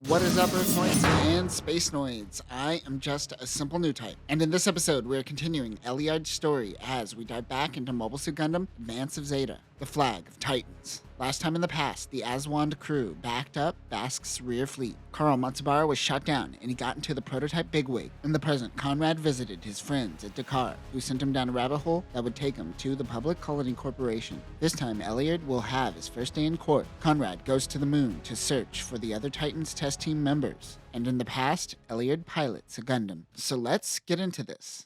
What is up, Earthnoids and Spacenoids? I am just a simple new type, and in this episode, we're continuing Eliard's story as we dive back into Mobile Suit Gundam Advance of Zeta, the flag of Titans. Last time in the past, the Aswand crew backed up Basque's rear fleet. Carl Matsubara was shot down, and he got into the prototype bigwig. In the present, Conrad visited his friends at Dakar, who sent him down a rabbit hole that would take him to the Public Colony Corporation. This time, Elliard will have his first day in court. Conrad goes to the moon to search for the other Titans test team members. And in the past, Elliard pilots a Gundam. So let's get into this.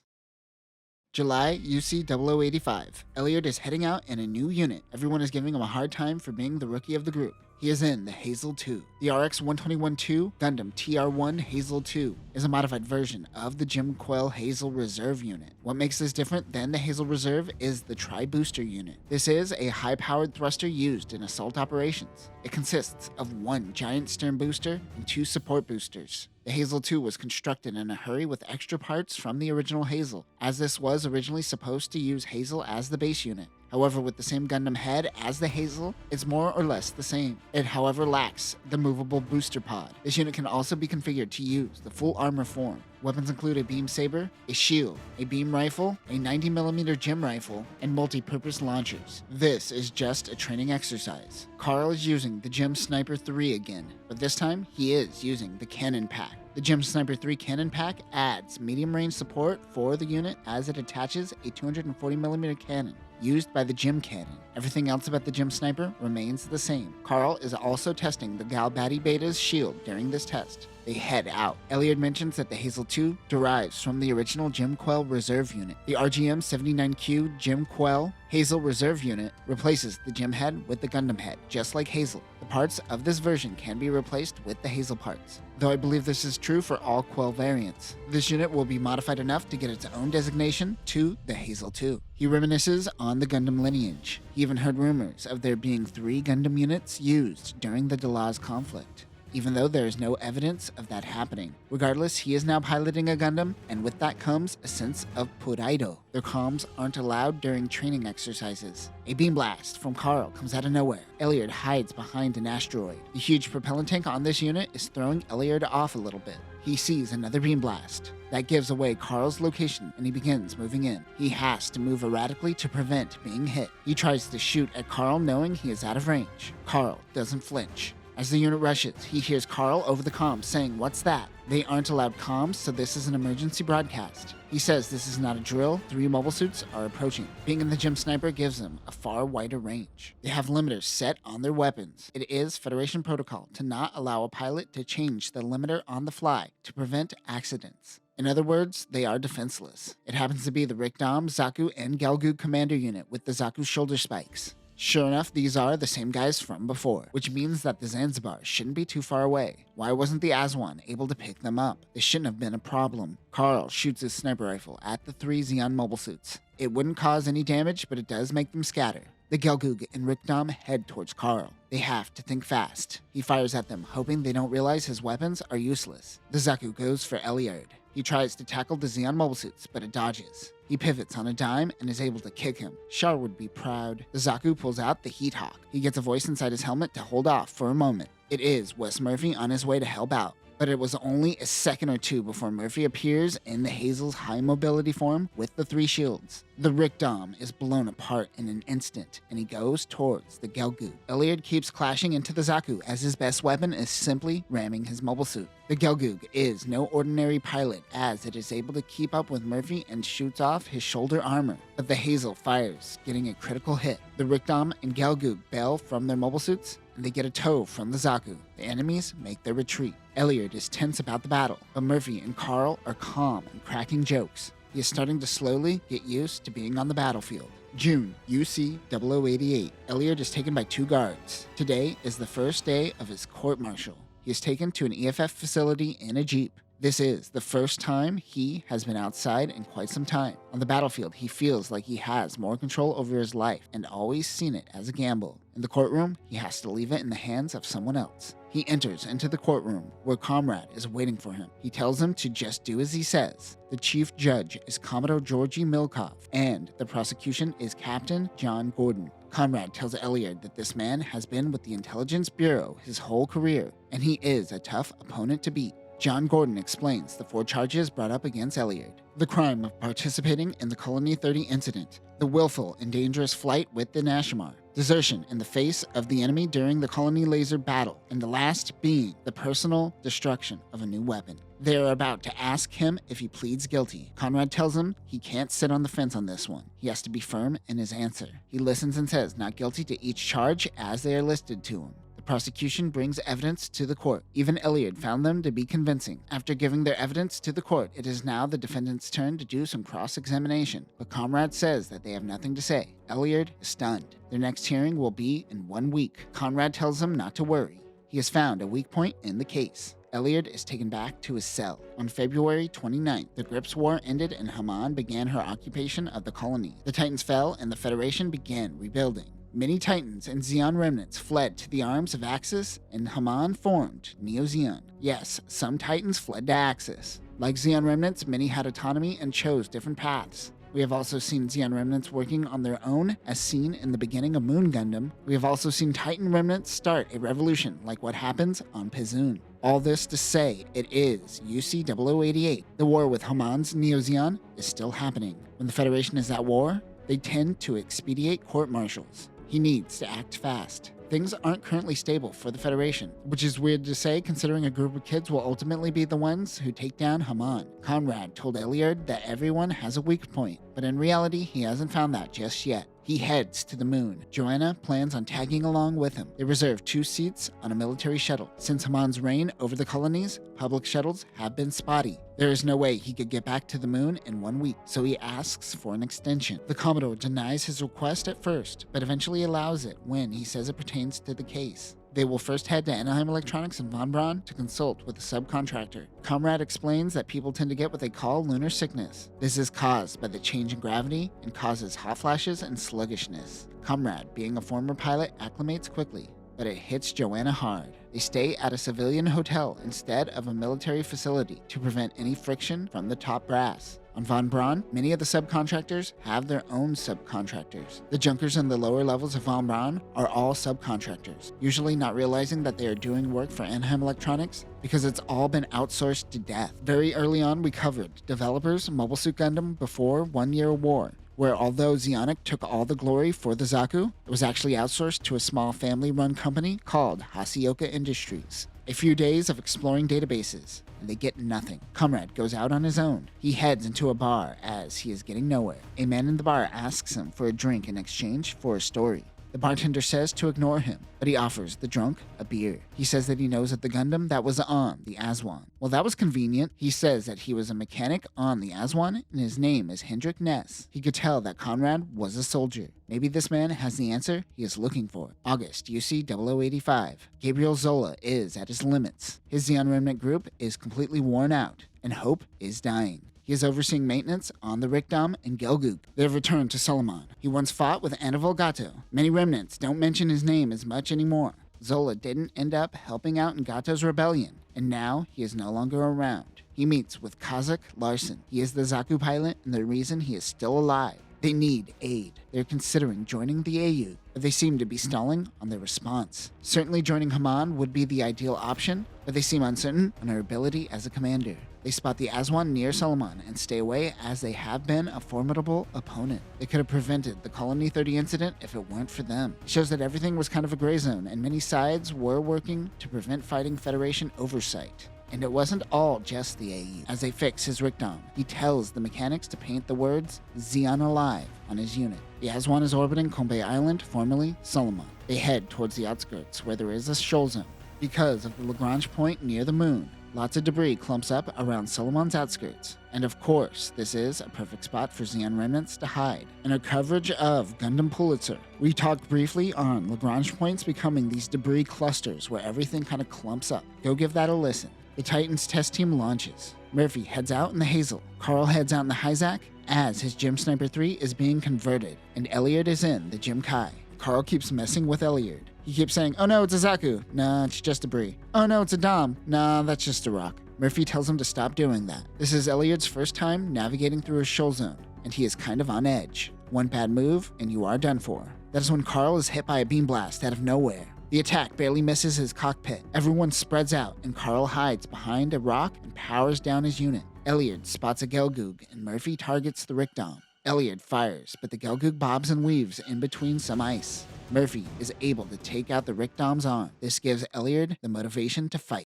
July UC 0085. Elliard is heading out in a new unit. Everyone is giving him a hard time for being the rookie of the group. He is in the Hazel 2. The RX-121-2 Gundam TR-1 Hazel 2 is a modified version of the GUNPLA Hazel Reserve unit. What makes this different than the Hazel Reserve is the Tri-Booster unit. This is a high-powered thruster used in assault operations. It consists of one giant stern booster and two support boosters. The Hazel 2 was constructed in a hurry with extra parts from the original Hazel, as this was originally supposed to use Hazel as the base unit. However, with the same Gundam head as the Hazel, it's more or less the same. It, however, lacks the movable booster pod. This unit can also be configured to use the full armor form. Weapons include a beam saber, a shield, a beam rifle, a 90mm gem rifle, and multi-purpose launchers. This is just a training exercise. Carl is using the Gem Sniper 3 again, but this time he is using the cannon pack. The Gem Sniper 3 cannon pack adds medium range support for the unit as it attaches a 240mm cannon used by the Gem cannon. Everything else about the Gem Sniper remains the same. Carl is also testing the Galbati Beta's shield during this test. They head out. Elliard mentions that the Hazel 2 derives from the original GUNPLA Reserve unit. The RGM-79Q GUNPLA Hazel Reserve unit replaces the Gem head with the Gundam head, just like Hazel. The parts of this version can be replaced with the Hazel parts, though I believe this is true for all Quell variants. This unit will be modified enough to get its own designation to the Hazel 2. He reminisces on the Gundam lineage. He even heard rumors of there being 3 Gundam units used during the Delaz conflict, even though there is no evidence of that happening. Regardless, he is now piloting a Gundam, and with that comes a sense of pride. Their comms aren't allowed during training exercises. A beam blast from Carl comes out of nowhere. Elliard hides behind an asteroid. The huge propellant tank on this unit is throwing Elliard off a little bit. He sees another beam blast. That gives away Carl's location, and he begins moving in. He has to move erratically to prevent being hit. He tries to shoot at Carl knowing he is out of range. Carl doesn't flinch. As the unit rushes, he hears Carl over the comms saying, "What's that?" They aren't allowed comms, so this is an emergency broadcast. He says this is not a drill, 3 mobile suits are approaching. Being in the Gem Sniper gives them a far wider range. They have limiters set on their weapons. It is Federation protocol to not allow a pilot to change the limiter on the fly to prevent accidents. In other words, they are defenseless. It happens to be the Rikdam, Zaku, and Galgug commander unit with the Zaku shoulder spikes. Sure enough, these are the same guys from before, which means that the Zanzibar shouldn't be too far away. Why wasn't the Aswan able to pick them up? This shouldn't have been a problem. Carl shoots his sniper rifle at the 3 Zeon mobile suits. It wouldn't cause any damage, but it does make them scatter. The Galgug and Rikdam head towards Carl. They have to think fast. He fires at them, hoping they don't realize his weapons are useless. The Zaku goes for Elliard. He tries to tackle the Zeon mobile suits, but it dodges. He pivots on a dime and is able to kick him. Char would be proud. The Zaku pulls out the Heat Hawk. He gets a voice inside his helmet to hold off for a moment. It is Wes Murphy on his way to help out. But it was only a second or two before Murphy appears in the Hazel's high mobility form with the 3 shields. The Rikdam is blown apart in an instant, and he goes towards the Galgug. Elliard keeps clashing into the Zaku as his best weapon is simply ramming his mobile suit. The Galgug is no ordinary pilot as it is able to keep up with Murphy and shoots off his shoulder armor. But the Hazel fires, getting a critical hit. The Rikdam and Galgug bail from their mobile suits, and they get a tow from the Zaku. The enemies make their retreat. Elliard is tense about the battle, but Murphy and Carl are calm and cracking jokes. He is starting to slowly get used to being on the battlefield. June, UC 0088. Elliard is taken by 2 guards. Today is the first day of his court-martial. He is taken to an EFF facility in a jeep. This is the first time he has been outside in quite some time. On the battlefield, he feels like he has more control over his life and always seen it as a gamble. In the courtroom, he has to leave it in the hands of someone else. He enters into the courtroom where Conrad is waiting for him. He tells him to just do as he says. The chief judge is Commodore Georgy Milkov, and the prosecution is Captain John Gordon. Conrad tells Elliard that this man has been with the Intelligence Bureau his whole career, and he is a tough opponent to beat. John Gordon explains the 4 charges brought up against Elliard: the crime of participating in the Colony 30 incident, the willful and dangerous flight with the Nashimar, desertion in the face of the enemy during the Colony Laser battle, and the last being the personal destruction of a new weapon. They are about to ask him if he pleads guilty. Conrad tells him he can't sit on the fence on this one. He has to be firm in his answer. He listens and says not guilty to each charge as they are listed to him. The prosecution brings evidence to the court. Even Elliard found them to be convincing. After giving their evidence to the court, it is now the defendant's turn to do some cross-examination. But Conrad says that they have nothing to say. Elliard is stunned. Their next hearing will be in 1 week. Conrad tells them not to worry. He has found a weak point in the case. Elliard is taken back to his cell. On February 29th, the Grips War ended and Haman began her occupation of the colony. The Titans fell and the Federation began rebuilding. Many Titans and Zeon remnants fled to the arms of Axis, and Haman formed Neo-Zeon. Yes, some Titans fled to Axis. Like Zeon remnants, many had autonomy and chose different paths. We have also seen Zeon remnants working on their own, as seen in the beginning of Moon Gundam. We have also seen Titan remnants start a revolution, like what happens on Pizun. All this to say, it is UC-0088. The war with Haman's Neo-Zeon is still happening. When the Federation is at war, they tend to expedite court-martials. He needs to act fast. Things aren't currently stable for the Federation, which is weird to say considering a group of kids will ultimately be the ones who take down Haman. Conrad told Elliard that everyone has a weak point, but in reality, he hasn't found that just yet. He heads to the moon. Joanna plans on tagging along with him. They reserve 2 seats on a military shuttle. Since Haman's reign over the colonies, public shuttles have been spotty. There is no way he could get back to the moon in 1 week, so he asks for an extension. The Commodore denies his request at first, but eventually allows it when he says it pertains to the case. They will first head to Anaheim Electronics in Von Braun to consult with a subcontractor. Conrad explains that people tend to get what they call lunar sickness. This is caused by the change in gravity and causes hot flashes and sluggishness. Conrad, being a former pilot, acclimates quickly, but it hits Joanna hard. They stay at a civilian hotel instead of a military facility to prevent any friction from the top brass. On Von Braun, many of the subcontractors have their own subcontractors. The junkers in the lower levels of Von Braun are all subcontractors, usually not realizing that they are doing work for Anaheim Electronics because it's all been outsourced to death. Very early on, we covered developers Mobile Suit Gundam before 1 Year War, where although Zeonic took all the glory for the Zaku, it was actually outsourced to a small family-run company called Haseoka Industries. A few days of exploring databases, and they get nothing. Conrad goes out on his own. He heads into a bar as he is getting nowhere. A man in the bar asks him for a drink in exchange for a story. The bartender says to ignore him, but he offers the drunk a beer. He says that he knows of the Gundam that was on the Aswan. Well, that was convenient. He says that he was a mechanic on the Aswan, and his name is Hendrik Ness. He could tell that Conrad was a soldier. Maybe this man has the answer he is looking for. August, UC-0085. Gabriel Zola is at his limits. His Zeon Remnant group is completely worn out, and hope is dying. He is overseeing maintenance on the Rikdom and Gelgoog. They have returned to Solomon. He once fought with Anival Gato. Many remnants don't mention his name as much anymore. Zola didn't end up helping out in Gato's rebellion, and now he is no longer around. He meets with Kazakh Larson. He is the Zaku pilot and the reason he is still alive. They need aid. They're considering joining the AU, but they seem to be stalling on their response. Certainly joining Haman would be the ideal option, but they seem uncertain on her ability as a commander. They spot the Aswan near Solomon and stay away as they have been a formidable opponent. They could have prevented the Colony 30 incident if it weren't for them. It shows that everything was kind of a gray zone and many sides were working to prevent fighting Federation oversight. And it wasn't all just the AE. As they fix his Rikdom, he tells the mechanics to paint the words Zeon Alive on his unit. The Aswan is orbiting Kongbei Island, formerly Solomon. They head towards the outskirts where there is a shoal zone. Because of the Lagrange point near the moon, lots of debris clumps up around Solomon's outskirts. And of course, this is a perfect spot for Zeon remnants to hide. In our coverage of Gundam Pulitzer, we talked briefly on Lagrange points becoming these debris clusters where everything kind of clumps up. Go give that a listen. The Titans test team launches. Murphy heads out in the Hazel. Carl heads out in the Hyzak as his Gym Sniper 3 is being converted, and Elliard is in the Gym Kai. Carl keeps messing with Elliard. He keeps saying, "Oh no, it's a Zaku." "Nah, it's just debris." "Oh no, it's a Dom." "Nah, that's just a rock." Murphy tells him to stop doing that. This is Elliard's first time navigating through a shoal zone, and he is kind of on edge. One bad move, and you are done for. That is when Carl is hit by a beam blast out of nowhere. The attack barely misses his cockpit. Everyone spreads out, and Carl hides behind a rock and powers down his unit. Elliard spots a Gelgoog, and Murphy targets the Rickdom. Elliard fires, but the Gelgoog bobs and weaves in between some ice. Murphy is able to take out the Rickdom's arm. This gives Elliard the motivation to fight.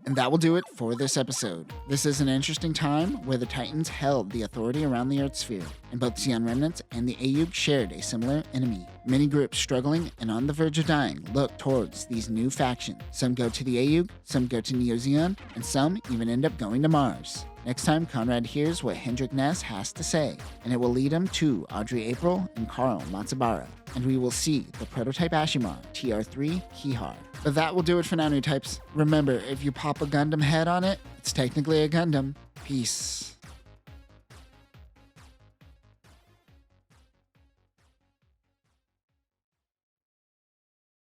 And that will do it for this episode. This is an interesting time where the Titans held the authority around the Earth sphere, and both Zeon remnants and the AUG shared a similar enemy. Many groups struggling and on the verge of dying look towards these new factions. Some go to the AUG, some go to Neo Zeon, and some even end up going to Mars. Next time, Conrad hears what Hendrik Ness has to say, and it will lead him to Audrey April and Carl Matsubara, and we will see the prototype Ashimar TR-3 Kihar. But that will do it for now, new types. Remember, if you pop a Gundam head on it, it's technically a Gundam. Peace.